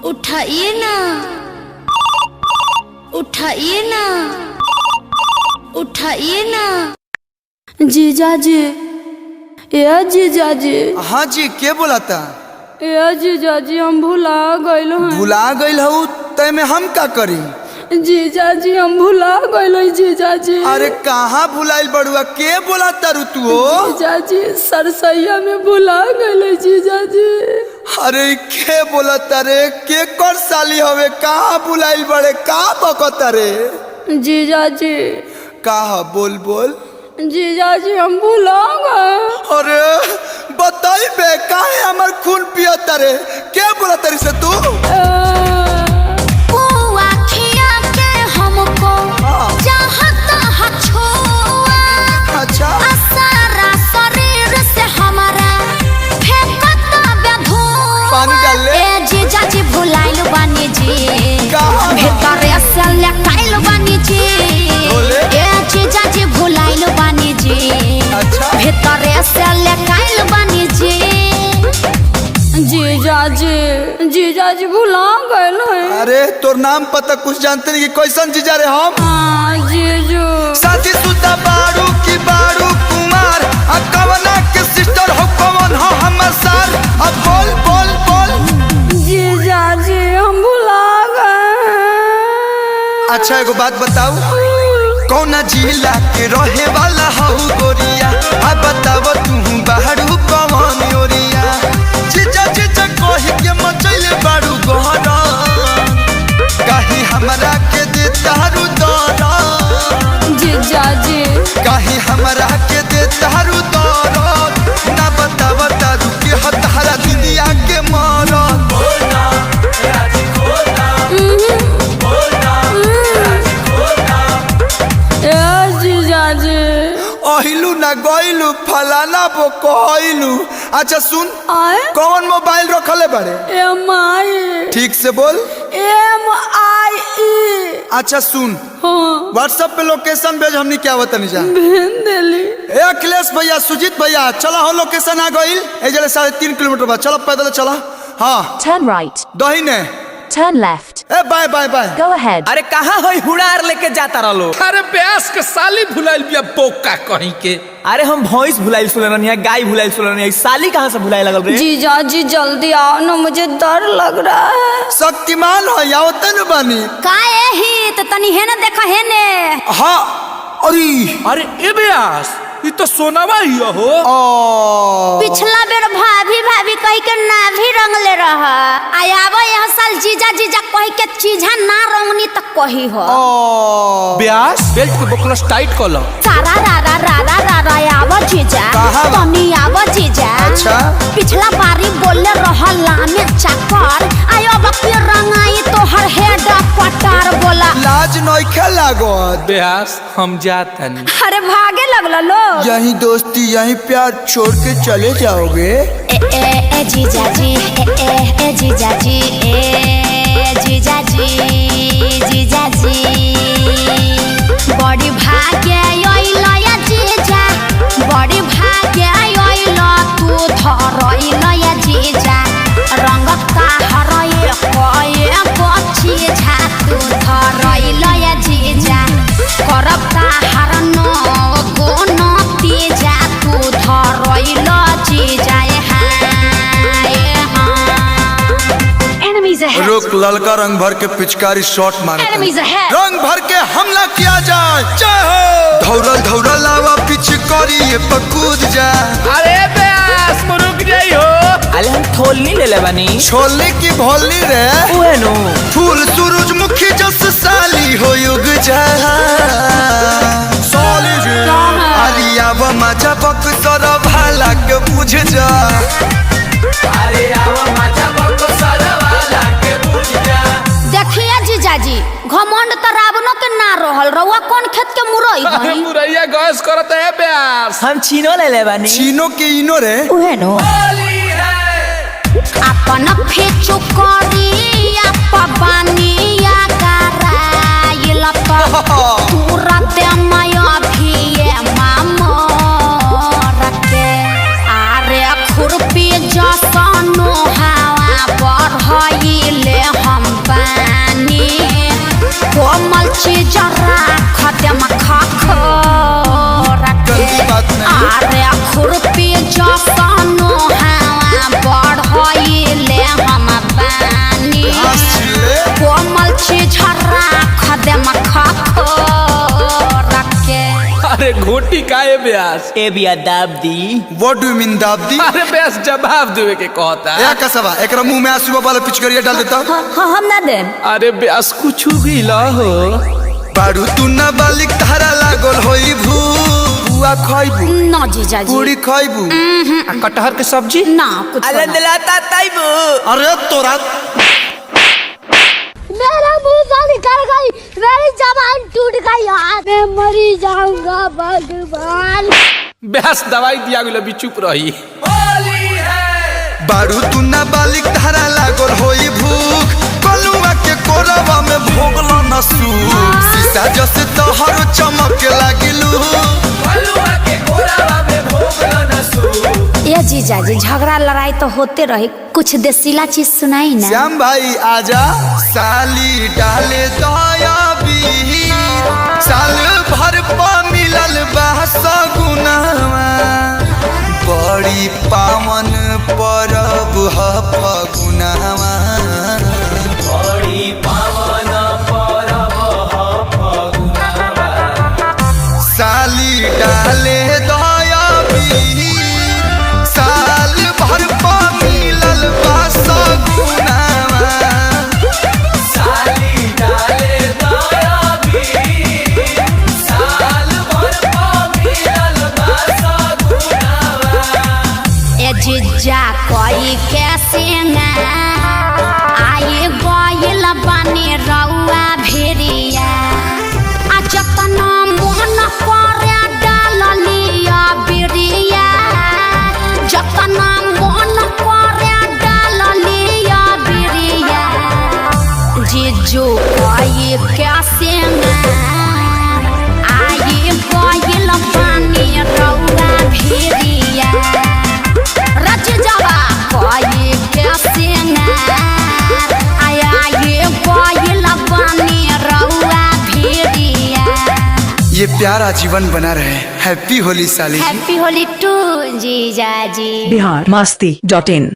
उठाइए ना, उठाइए ना, उठाइए ना। जीजा जी, ये जीजा जी। हाँ जी, के बोला था? ये जीजा जी हम भुला गइल हैं। भुला गइल हूँ तय में हम का करी? जीजा जी हम भुला गइल हैं जीजा जी। अरे कहाँ भुलाइल बड़ुआ, के बोला तारू तू हो? जीजा जी सरसैया में भुला गइल हैं जीजा जी। अरे के बोला तारे, के कर साली हवे, कहाँ भुलाइल बड़े, का बकता रे? जीजा जी कहा बोल बोल। जीजा जी हम भुला गए। अरे बताई बे, काहे हमर खून पिया तारे, के बोला तारी से तू? अच्छा पानी डाल ले। जीजा जी भुलाइल बानी जी, कहाँ? भेतरे से लकाइल बानी जी। बोले? जीजा जी भुलाइल बानी जी, अच्छा भेतरे से लकाइल बानी जी। जीजा जी भुला गए हैं। अरे तोर नाम पता कुछ जानते नहीं कि कैसन जीजा रे हम? हाँ जीजू। साथी सुता बारू की बारू कुमार, अब कवना के सिस्टर हो, कवन हो हमर सार, अब बोल बोल बोल। जीजा जी हम भुला गए। अच्छा एगो बात बताऊ, कौना जिला के रहे वाला हो गोरिया, अब बताव तू बाहरू कवन ओरिया? जीजा जीजा कही के मचैले बारू गोहरा, कहीं हमरा के दे तारू दरा। जीजा जी कहीं हमरा के दे तारू दरा, ना बताव तारू के हतारा दुनिया के मारा। जीजा जी अहिलू ना गइलू फलाना बो कहलू। अच्छा सुन, आए कौन मोबाइल रखले बारे? MI ठीक से बोल। MIE। अच्छा सुन, हाँ व्हाट्सएप पे लोकेशन भेज, हमनी क्या बता नहीं जा। भेज देली। ए अखिलेश भैया, सुजीत भैया, चला हो लोकेशन आ गइल। ए जले 3.5 किलोमीटर बाद, चलो पैदल चला। हाँ Turn right. दहिने। Turn left. ए bye bye bye. Go ahead. अरे कहाँ है हुड़ार लेके जाता रहो? अरे प्यास के साली भुलाइल बिया बोका कहीं के। अरे हम भैंस भुलाइल सुन रही है, गाय भुलाइल सुन रही है, साली कहाँ से भुलाए लगल रे? जीजा जी जल्दी आओ ना, मुझे डर लग रहा है। शक्तिमान हो या तन बानी? काहे ही तो तनी है ना, देखा है ने। हाँ अरे अरे ए ब्यास, ये तो सोनावा ही हो। पिछला बेर भाभी भाभी कही के ना भी रंगले रहा, आयाबो यह साल जीजा जीजा कही के चीजा ना रंगनी तो कही हो। ब्यास बेल्ट के बकलस टाइट कर लो। सारा रारा रारा रारा आवा जीजा, कहाँ? तनी आवा जीजा। अच्छा। पिछला बारी बोले रहा लामे चाकर, आयो बकी रंगाई तो हर हेड पटार बोला। लाज नइखे लागत? ब्यास हम जाता नहीं। अरे भागे लगला लो। यही दोस्ती यही प्यार छोड़ के चले जाओगे? ए जीजा जी, ए जीजा जी, ए जीजा जी, जीजा जी। बड़ी भाग्य आइला या जीजा, बड़ी भाग्य आइला तू धरइला या जीजा। रंग का हरए कोए पछी झा तू धरइला या जीजा। करब का हरनो गोनो तीजा तू धरइला जीजा। Enemies ahead. रुक, ललका रंग भर के पिचकारी शॉट मारे। Enemies ahead. रंग भर के हमला किया जाए, जय हो। धौरल धौरल लावा पिचकारी ये पकूद जा। अरे ब्यास रुक जाई हो। अरे हम थोलनी ले ले बनी। छोले की भोली रे, उहे नो। फूल सूरजमुखी जस साली हो युग जा। साली जी अरिया व मजा बक सर भाला के बुझ जा। अरे आवा माचा बको वाला के बुझ जा। देखिए जीजाजी, घमंड तो रावणों के ना रहल, रउआ कौन खेत के मुरई अरे गई। मुरैया गैस करते है ब्यास। हम चीनो ले ले बनी। चीनो के इनो रे। उहे नो। अपन फेचु करी अपबानिया कराइल तो तुरंत माया भी मामर के। आरे खुरपी जसनो हवा बढ़इले अरे घोटी काहे ब्यास? ए बिया दाब दी। व्हाट डू यू मीन दाबदी? अरे ब्यास जवाब देवे के कहता है। या कसवा एकरा मुंह में आंसू वाला पिचकारिया डाल देता। हम ना दे। अरे ब्यास कुछ भी ला हो। बारू तू ना बालिक धारा लागल होई बुआ खइबू ना जीजा जी पूरी खइबू आ कटहर के सब्जी? ना कुछ अरे ना। दिलाता ताइबू। अरे तोरा मेरा मुंह से निकल गई, मेरी जबान टूट गई यार, मैं मरी जाऊंगा भगवान। ब्यास दवाई दिया गेलो भी चुप रही। बारू तू ना बालिक धारा लागल होई भूख कलुआ के कोरवा में भोगलो न सूख सीसा जैसे तोहर चमक लागिलू बलुआ के कोरावा में भोगलो न सू। ये जीजा जी झगड़ा लड़ाई तो होते रहे, कुछ देसीला चीज सुनाई ना। श्याम भाई आजा साली डाले दया बीर साल भर पा मिलल बा सगुनावा बड़ी पावन परब ह फगुनावा बड़ी पावन परब ह फगुनावा। साली डाले दया बीर साल भर पा मिलल बा सगुनावा साली डाले दया भी साल भर पा मिलल बा सगुनावा। ए जीजा कोई कैसे ना आए गइल बानी रउआ भेरिया आ जतना मोहन करे डाल लिया बिरिया जतना मोहन करे डाल लिया बिरिया जीजू कोई कैसे ना आए गइल बानी रउआ भेरिया रच जावा कोई कैसे ना आया ये कोई लबानी रउआ भेड़िया। ये प्यारा जीवन बना रहे। हैप्पी होली साली। हैप्पी होली टू जीजा जी। बिहार मस्ती.in